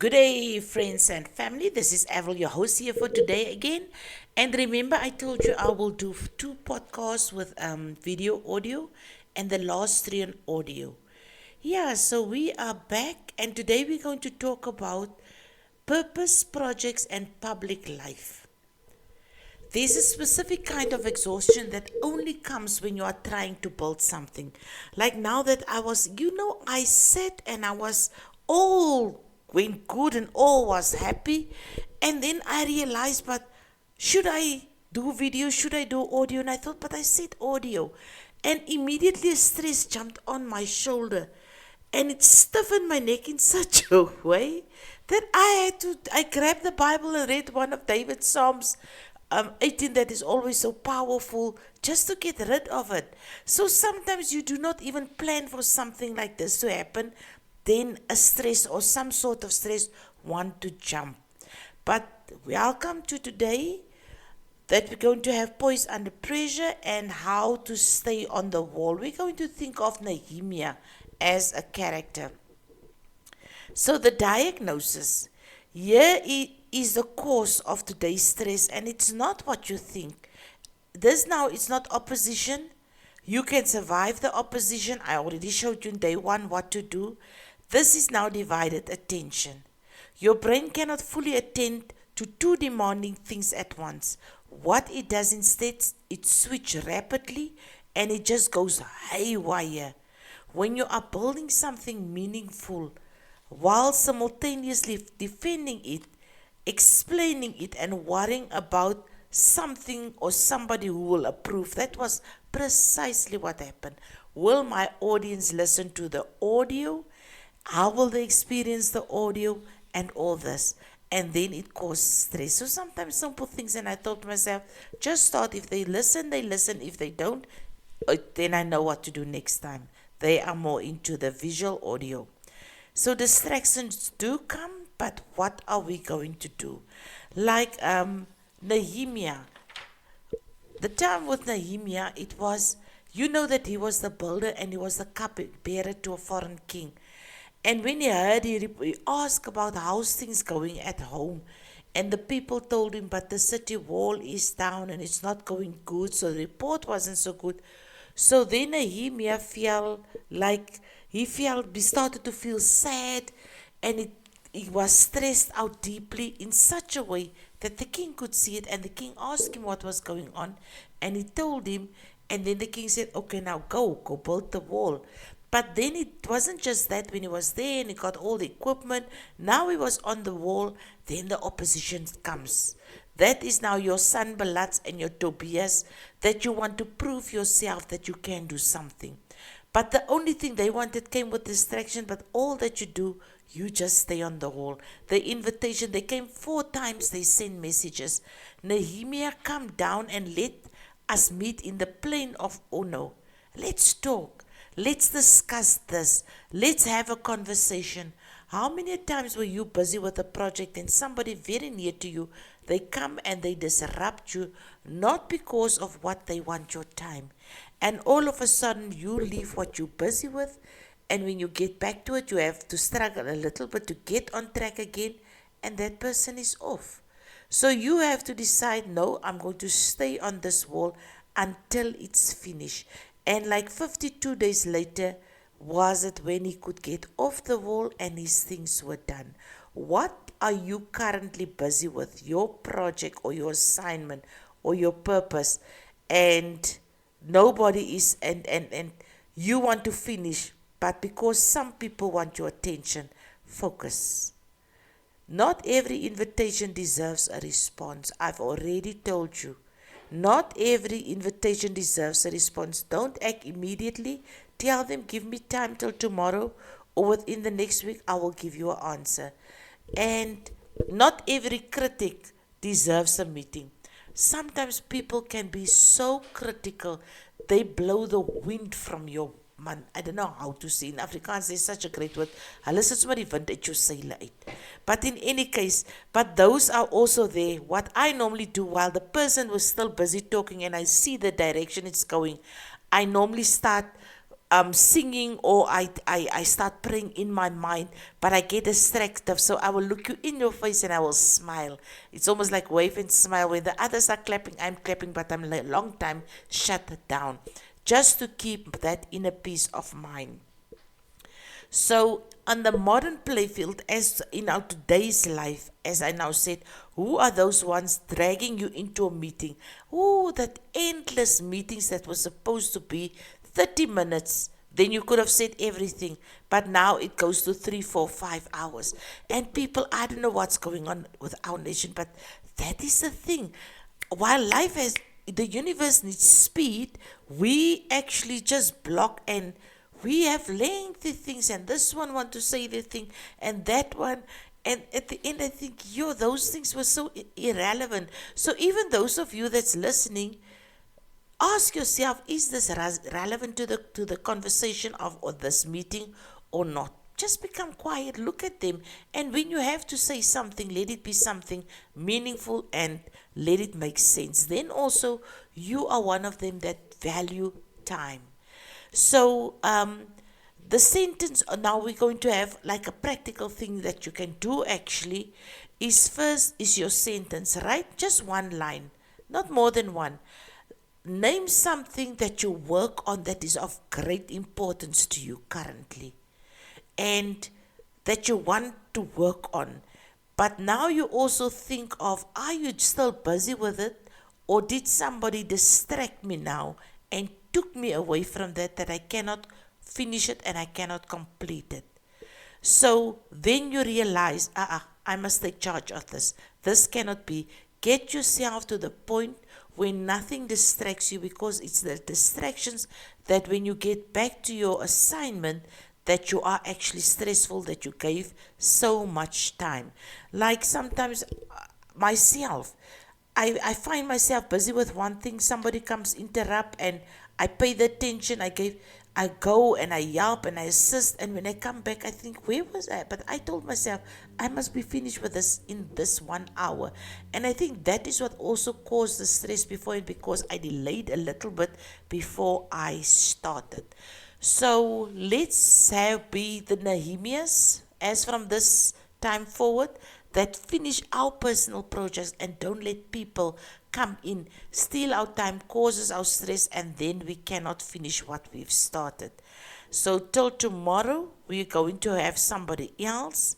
Good day, friends and family. This is Avril, your host here for today again. And remember, I told you I will do two podcasts with video, audio, and the last three on audio. Yeah, so we are back, and today we're going to talk about purpose, projects, and public life. There's a specific kind of exhaustion that only comes when you are trying to build something. Like now that I sat and I was all went good and all was happy. And then I realized, but should I do video? Should I do audio? And I thought, but I said audio. And immediately a stress jumped on my shoulder and it stiffened my neck in such a way that I grabbed the Bible and read one of David's Psalms 18 that is always so powerful just to get rid of it. So sometimes you do not even plan for something like this to happen, then a stress or some sort of stress want to jump. But welcome to today that we're going to have poise under pressure and how to stay on the wall. We're going to think of Nehemiah as a character. So the diagnosis here is the cause of today's stress, and it's not what you think. This now is not opposition. You can survive the opposition. I already showed you in day one what to do. This is now divided attention. Your brain cannot fully attend to two demanding things at once. What it does instead, it switches rapidly and it just goes haywire. When you are building something meaningful, while simultaneously defending it, explaining it, and worrying about something or somebody who will approve. That was precisely what happened. Will my audience listen to the audio? How will they experience the audio and all this? And then it causes stress. So sometimes simple things, and I thought to myself, just start. If they listen, they listen. If they don't, then I know what to do next time. They are more into the visual audio. So distractions do come, but what are we going to do? Like Nehemiah, the time with Nehemiah, it was, you know that he was the builder and he was the cupbearer to a foreign king. And when he heard, he asked about how's things going at home. And the people told him, but the city wall is down and it's not going good. So the report wasn't so good. So then Nehemiah he started to feel sad, and he was stressed out deeply in such a way that the king could see it, and the king asked him what was going on, and he told him, and then the king said, okay, now go build the wall. But then it wasn't just that. When he was there and he got all the equipment, now he was on the wall, then the opposition comes. That is now your Sanballats and your Tobias, that you want to prove yourself that you can do something. But the only thing they wanted came with distraction, but all that you do, you just stay on the wall. The invitation, they came 4 times, they sent messages. Nehemiah, come down and let us meet in the plain of Ono. Let's talk. Let's discuss this. Let's have a conversation. How many times were you busy with a project and somebody very near to you, they come and they disrupt you, not because of what they want your time. And all of a sudden you leave what you're busy with, and when you get back to it, you have to struggle a little bit to get on track again, and that person is off. So you have to decide, no, I'm going to stay on this wall until it's finished. And like 52 days later, was it when he could get off the wall and his things were done. What are you currently busy with? Your project or your assignment or your purpose, and nobody is, and you want to finish, but because some people want your attention, focus. Not every invitation deserves a response. I've already told you. Not every invitation deserves a response. Don't act immediately. Tell them, give me time till tomorrow, or within the next week, I will give you an answer. And not every critic deserves a meeting. Sometimes people can be so critical, they blow the wind from your man. I don't know how to say in Afrikaans, there's such a great word. Hulle sit sommer die wind uit jou seile uit. But in any case, but those are also there. What I normally do while the person was still busy talking and I see the direction it's going, I normally start singing, or I start praying in my mind, but I get distracted. So I will look you in your face and I will smile. It's almost like wave and smile. When the others are clapping, I'm clapping, but I'm a long time shut down, just to keep that inner peace of mind. So, on the modern playfield, as in our today's life, as I now said, who are those ones dragging you into a meeting? Oh, that endless meetings that was supposed to be 30 minutes. Then you could have said everything, but now it goes to 3, 4, 5 hours. And people, I don't know what's going on with our nation, but that is the thing. While life has, the universe needs speed, we actually just block, and we have lengthy things, and this one want to say the thing and that one, and at the end I think, yo, those things were so irrelevant. So even those of you that's listening, ask yourself, is this relevant to the conversation of or this meeting or not? Just become quiet, look at them, and when you have to say something, let it be something meaningful and let it make sense. Then also you are one of them that value time. So the sentence, now we're going to have like a practical thing that you can do actually, is first is your sentence, right? Just one line, not more than one. Name something that you work on that is of great importance to you currently and that you want to work on. But now you also think of, are you still busy with it, or did somebody distract me now and took me away from that I cannot finish it and I cannot complete it? So then you realize, I must take charge of this. This cannot be. Get yourself to the point where nothing distracts you, because it's the distractions that when you get back to your assignment that you are actually stressful, that you gave so much time. Like sometimes myself, I find myself busy with one thing, somebody comes interrupt, and I pay the attention, I go and I help and I assist, and when I come back I think, where was I? But I told myself I must be finished with this in this 1 hour. And I think that is what also caused the stress before it, because I delayed a little bit before I started. So let's be the Nehemiahs as from this time forward, that finish our personal projects and don't let people come in, steal our time, causes our stress, and then we cannot finish what we've started. So till tomorrow, we're going to have somebody else,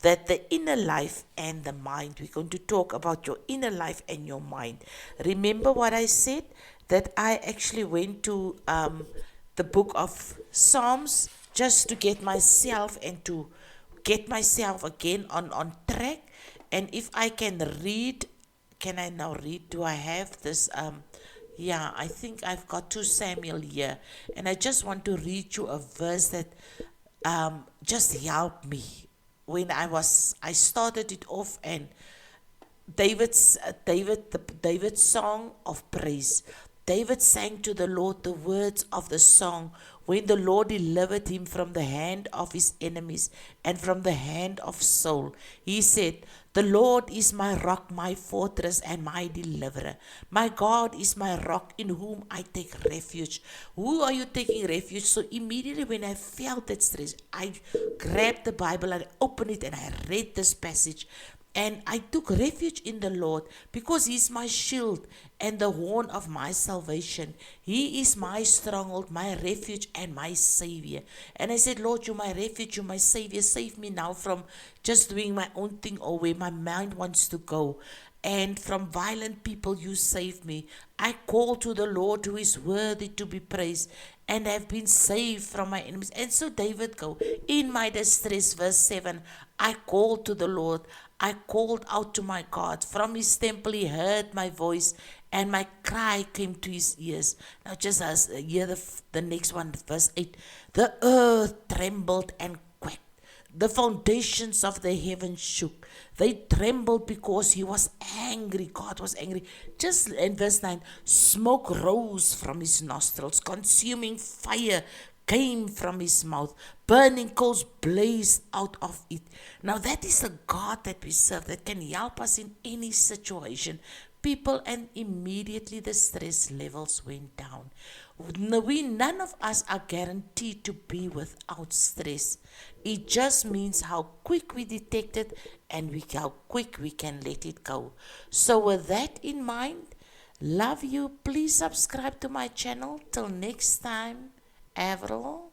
that the inner life and the mind. We're going to talk about your inner life and your mind. Remember what I said, that I actually went to the book of Psalms just to get myself and to get myself again on track. And if I can read, can I now read? Do I have this? Yeah, I think I've got 2 Samuel here, and I just want to read you a verse that just helped me when I started it off, and David's song of praise. David sang to the Lord the words of the song when the Lord delivered him from the hand of his enemies and from the hand of Saul. He said, "The Lord is my rock, my fortress, and my deliverer. My God is my rock in whom I take refuge." Who are you taking refuge? So immediately when I felt that stress, I grabbed the Bible, I opened it, and I read this passage. And I took refuge in the Lord, because He is my shield and the horn of my salvation. He is my stronghold, my refuge, and my Savior. And I said, Lord, you're my refuge, you're my Savior. Save me now from just doing my own thing or where my mind wants to go. And from violent people, you save me. I call to the Lord, who is worthy to be praised, and have been saved from my enemies. And so David go, in my distress, verse 7, I called to the Lord. I called out to my God. From his temple he heard my voice, and my cry came to his ears. Now just as hear the next one, verse 8. The earth trembled and quaked. The foundations of the heavens shook. They trembled because he was angry. God was angry. Just in verse 9, smoke rose from his nostrils. Consuming fire came from his mouth. Burning coals blazed out of it. Now that is the God that we serve, that can help us in any situation. people, and immediately the stress levels went down. None of us are guaranteed to be without stress. It just means how quick we detect it and how quick we can let it go. So, with that in mind, love you. Please subscribe to my channel. Till next time, Avril.